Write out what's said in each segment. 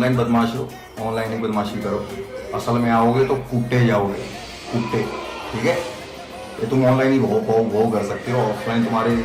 Online बदमाश हो, online ही बदमाशी करो, असल में आओगे तो कूटे जाओगे, कूटे। ठीक है, ये तुम ऑनलाइन ही वो कर सकते हो, ऑफलाइन तुम्हारे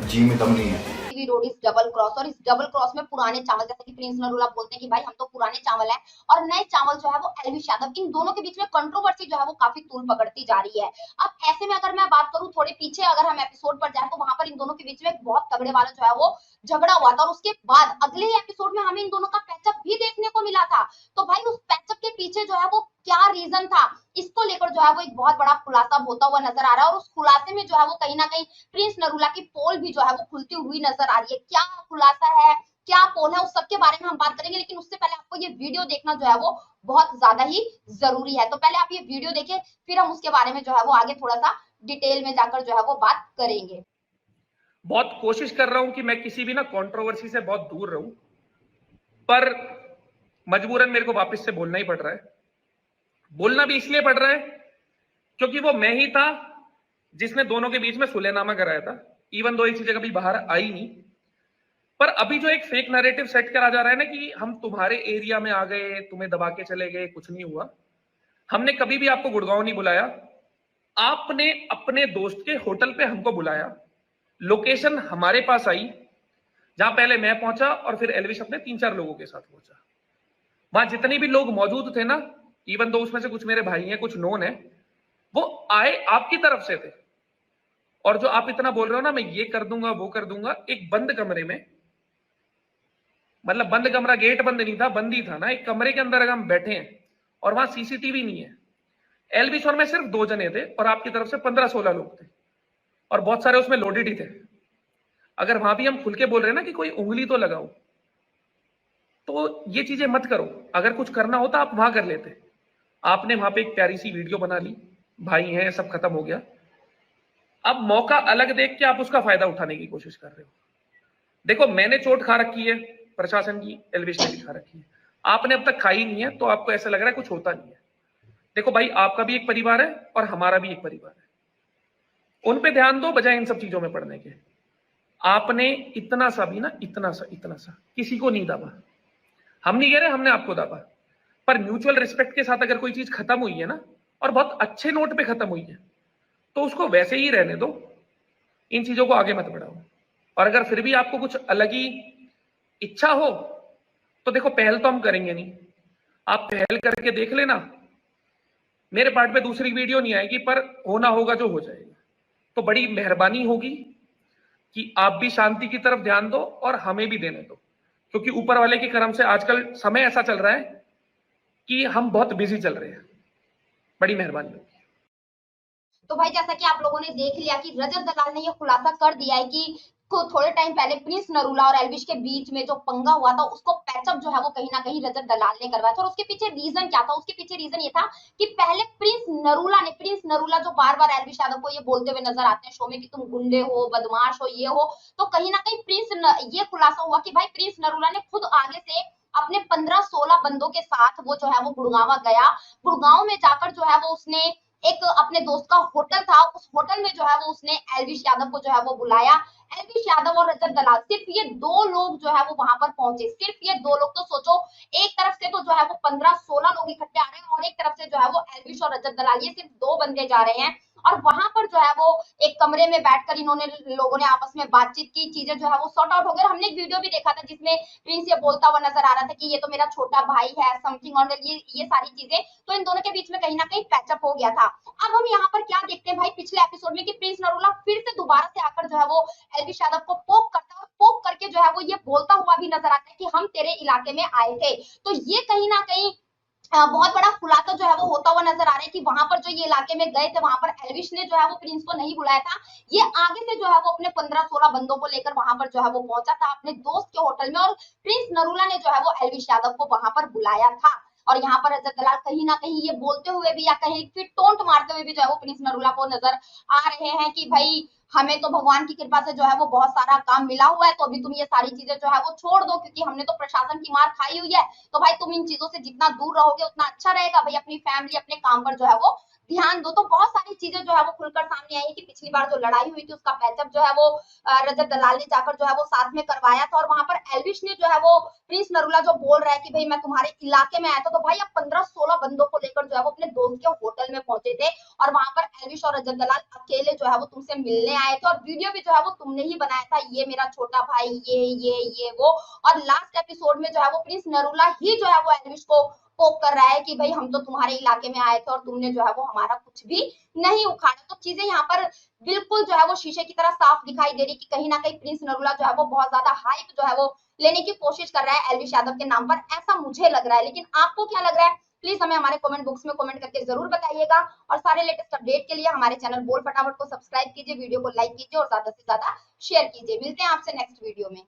जी में दम नहीं है। वी रोड इस डबल क्रॉस, और इस डबल क्रॉस में पुराने चावल, जैसे कि प्रिंस नरूला बोलते हैं कि भाई हम तो पुराने चावल हैं, और नए चावल जो है वो एलविश यादव, इन दोनों के बीच में कंट्रोवर्सी जो है वो काफी तूल पकड़ती जा रही है। अब ऐसे में अगर मैं बात करूं थोड़े पीछे, अगर हम एपिसोड पर जाए तो वहां पर इन दोनों के बीच में एक बहुत तगड़े वाला जो है वो झगड़ा हुआ था, और उसके बाद अगले ही एपिसोड में हमें इन दोनों का पैचअप भी देखने को मिला था। तो भाई उस पैचअप के पीछे जो है वो क्या रीजन था, इसको लेकर जो है वो एक बहुत बड़ा खुलासा होता हुआ नजर आ रहा है, और उस खुलासे में जो है वो कहीं ना कहीं प्रिंस नरूला की पोल भी जो है वो खुलती हुई नजर आ रही है। क्या खुलासा है, क्या पोल है, उस सब के बारे में हम बात करेंगे, लेकिन उससे पहले आपको ये वीडियो देखना जो है वो बहुत ज्यादा ही जरूरी है। तो पहले आप ये वीडियो देखें, फिर हम उसके बारे में जो है वो आगे थोड़ा सा डिटेल में जाकर जो है वो बात करेंगे। बहुत कोशिश कर रहा हूं कि मैं किसी भी ना कंट्रोवर्सी से बहुत दूर रहूं, पर मजबूरन मेरे को वापस से बोलना ही पड़ रहा है। बोलना भी इसलिए पड़ रहा है क्योंकि वो मैं ही था जिसने दोनों के बीच में सुलहनामा कराया था, इवन दो ये चीजें कभी बाहर आई नहीं। पर अभी जो एक फेक नैरेटिव सेट करा जा रहा है ना कि हम तुम्हारे एरिया में आ गए, तुम्हें दबा के चले गए, कुछ नहीं हुआ। हमने कभी भी आपको गुड़गांव नहीं बुलाया, आपने अपने दोस्त के होटल पे हमको बुलाया, लोकेशन हमारे पास आई, जहां पहले मैं पहुंचा और फिर एलविश अपने 3-4 लोगों के साथ पहुंचा। वहां जितने भी लोग मौजूद थे ना, इवन दो उसमें से कुछ मेरे भाई हैं, कुछ नोन है, वो आए आपकी तरफ से थे। और जो आप इतना बोल रहे हो ना मैं ये कर दूंगा वो कर दूंगा, एक बंद कमरे में, मतलब बंद कमरा, गेट बंद नहीं था, बंद ही था ना, एक कमरे के अंदर अगर हम बैठे हैं और वहां सीसीटीवी नहीं है, एलविश और मैं सिर्फ 2 जने थे और आपकी तरफ से 15-16 लोग थे, और बहुत सारे उसमें लोडेड ही थे। अगर वहां भी हम खुल के बोल रहे हैं ना कि कोई उंगली तो लगाओ, तो ये चीजें मत करो। अगर कुछ करना होता आप वहां कर लेते। आपने वहां पे एक प्यारी सी वीडियो बना ली, भाई हैं, सब खत्म हो गया। अब मौका अलग देख के आप उसका फायदा उठाने की कोशिश कर रहे हो। देखो मैंने चोट खा रखी है प्रशासन की, एलविश ने भी खा रखी है, आपने अब तक खाई नहीं है, तो आपको ऐसा लग रहा है कुछ होता नहीं है। देखो भाई, आपका भी एक परिवार है और हमारा भी एक परिवार है, उन पे ध्यान दो बजाय इन सब चीजों में पड़ने के। आपने इतना सा भी ना, इतना सा किसी को नहीं दाबा। हम नहीं कह रहे हमने आपको दाबा, पर म्यूचुअल रिस्पेक्ट के साथ अगर कोई चीज खत्म हुई है ना, और बहुत अच्छे नोट पे खत्म हुई है, तो उसको वैसे ही रहने दो, इन चीजों को आगे मत बढ़ाओ। और अगर फिर भी आपको कुछ अलग ही इच्छा हो तो देखो, पहल तो हम करेंगे नहीं, आप पहल करके देख लेना। मेरे पार्ट पे दूसरी वीडियो नहीं आएगी, पर होना होगा जो हो जाएगा। तो बड़ी मेहरबानी होगी कि आप भी शांति की तरफ ध्यान दो और हमें भी देने दो, क्योंकि ऊपर वाले के करम से आजकल समय ऐसा चल रहा है कि हम बहुत बिजी चल रहे हैं। बड़ी मेहरबानी होगी। तो भाई जैसा कि आप लोगों ने देख लिया कि रजत दलाल ने ये खुलासा कर दिया है कि को थोड़े टाइम पहले प्रिंस नरूला और एलविश के बीच में जो पंगा हुआ था, उसको पैचअप जो है वो कहीं ना कहीं रजत दलाल ने करवाया था। और उसके पीछे रीजन क्या था, उसके पीछे रीजन ये था कि पहले प्रिंस नरूला जो बार बार एलविश यादव को ये बोलते हुए नजर आते हैं शो में कि तुम गुंडे हो, बदमाश हो, ये हो, तो कहीं ना कहीं ये खुलासा हुआ कि भाई प्रिंस नरूला ने खुद आगे से अपने 15-16 बंदों के साथ वो जो है वो गुड़गांव गया। गुड़गांव में जाकर जो है वो उसने एक अपने दोस्त का होटल था, उस होटल में जो है वो उसने एलविश यादव को जो है वो बुलाया। एलविश यादव और रजत दलाल, सिर्फ ये 2 लोग जो है वो वहां पर पहुंचे, सिर्फ ये 2 लोग। तो सोचो, एक तरफ से तो जो है वो 15-16 लोग इकट्ठे आ रहे हैं, और एक तरफ से जो है वो एलविश और रजत दलाल, ये सिर्फ 2 बंदे जा रहे हैं। और वहां पर जो है वो एक कमरे में बैठकर इन्होंने लोगों ने आपस में बातचीत की, चीजें जो है वो सॉर्ट आउट हो गई। हमने एक वीडियो भी देखा था जिसमें प्रिंस ये बोलता हुआ नजर आ रहा था कि ये तो मेरा छोटा भाई है, समथिंग, और ये सारी चीजें, तो इन दोनों के बीच में कहीं ना कहीं पैचअप हो गया था। अब हम यहाँ पर क्या देखते हैं भाई पिछले एपिसोड में कि प्रिंस नरूला फिर से दोबारा से आकर जो है वो एलविश यादव को पोक करता है, और पोक करके जो है वो ये बोलता हुआ भी नजर आता है कि हम तेरे इलाके में आए थे। तो ये कहीं ना कहीं बहुत बड़ा खुलासा जो है वो होता हुआ नजर आ रहा है कि वहां पर जो ये इलाके में गए थे, वहां पर एलविश ने जो है वो प्रिंस को नहीं बुलाया था। ये आगे से जो है वो अपने 15-16 बंदों को लेकर वहां पर जो है वो पहुंचा था अपने दोस्त के होटल में, और प्रिंस नरूला ने जो है वो एलविश यादव को वहां पर बुलाया था। और यहाँ पर रजत दलाल कहीं ना कहीं ये बोलते हुए भी या कहीं फिर टोंट मारते हुए भी जो है वो प्रिंस नरूला को नजर आ रहे हैं कि भाई हमें तो भगवान की कृपा से जो है वो बहुत सारा काम मिला हुआ है, तो अभी तुम ये सारी चीजें जो है वो छोड़ दो, क्योंकि हमने तो प्रशासन की मार खाई हुई है। तो भाई तुम इन चीजों से जितना दूर रहोगे उतना अच्छा रहेगा, भाई अपनी फैमिली, अपने काम पर जो है वो ध्यान दो। तो बहुत सारी चीजें जो है वो खुलकर सामने आई है कि पिछली बार जो लड़ाई हुई थी उसका पैचअप जो है वो रजत दलाल ने जाकर जो है वो साथ में करवाया था, और वहां पर एल्विश ने जो है वो प्रिंस नरूला जो बोल रहा है कि भाई मैं तुम्हारे इलाके में आया था, तो भाई अब 15-16 बंदों को लेकर जो है वो अपने दोस्त के होटल में पहुंचे थे, और वहां पर एल्विश और रजत दलाल अकेले जो है वो तुमसे मिलने आए थे, और वीडियो भी जो है वो तुमने ही बनाया था, ये मेरा छोटा भाई, ये वो। और लास्ट एपिसोड में जो है वो प्रिंस नरूला ही जो है वो एल्विश को पोक कर रहा है कि भाई हम तो तुम्हारे इलाके में आए थे और तुमने जो है वो हमारा कुछ भी नहीं उखाड़ा। तो चीजें यहाँ पर बिल्कुल जो है वो शीशे की तरह साफ दिखाई दे रही कि कहीं ना कहीं प्रिंस नरूला जो है वो बहुत ज्यादा हाइप जो है वो लेने की कोशिश कर रहा है एल्विश यादव के नाम पर, ऐसा मुझे लग रहा है। लेकिन आपको क्या लग रहा है, प्लीज हमें हमारे कमेंट बॉक्स में कमेंट करके जरूर बताइएगा, और सारे लेटेस्ट अपडेट के लिए हमारे चैनल बोल फटाफट को सब्सक्राइब कीजिए, वीडियो को लाइक कीजिए और ज्यादा से ज्यादा शेयर कीजिए। मिलते हैं आपसे नेक्स्ट वीडियो में।